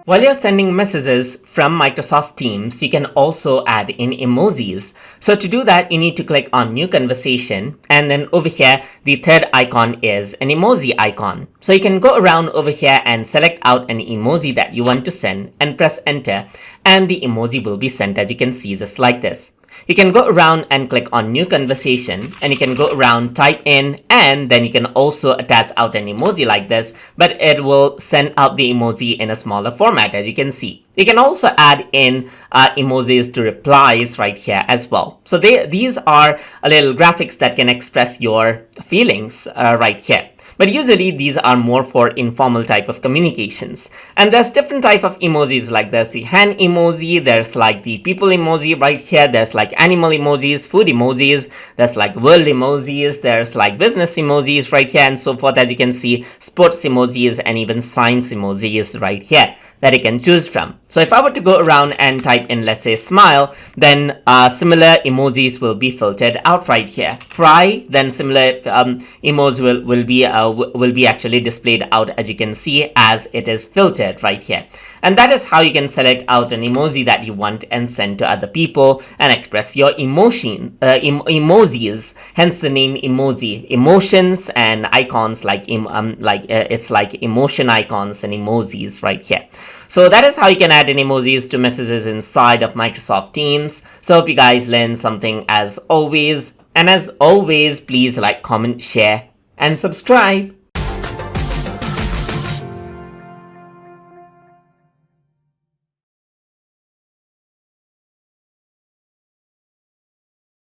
While you're sending messages from Microsoft Teams, you can also add in emojis. So to do that, you need to click on New Conversation, and then over here, the third icon is an emoji icon. So you can go around over here and select out an emoji that you want to send and press enter, and the emoji will be sent, as you can see, just like this. You can go around and click on New Conversation, and you can go around, type in, and then you can also attach out an emoji like this, but it will send out the emoji in a smaller format, as you can see. You can also add in emojis to replies right here as well. So these are a little graphics that can express your feelings right here. But usually these are more for informal type of communications. And there's different type of emojis, like there's the hand emoji, there's like the people emoji right here, there's like animal emojis, food emojis, there's like world emojis, there's like business emojis right here and so forth, as you can see, sports emojis and even science emojis right here that you can choose from. So if I were to go around and type in, let's say, smile, then similar emojis will be filtered out right here. Cry, then similar emojis will be actually displayed out, as you can see, as it is filtered right here. And that is how you can select out an emoji that you want and send to other people and express your emojis, hence the name emoji. Emotions and icons it's like emotion icons and emojis right here. So that is how you can add in emojis to messages inside of Microsoft Teams. So hope you guys learned something as always. And as always, please like, comment, share, and subscribe.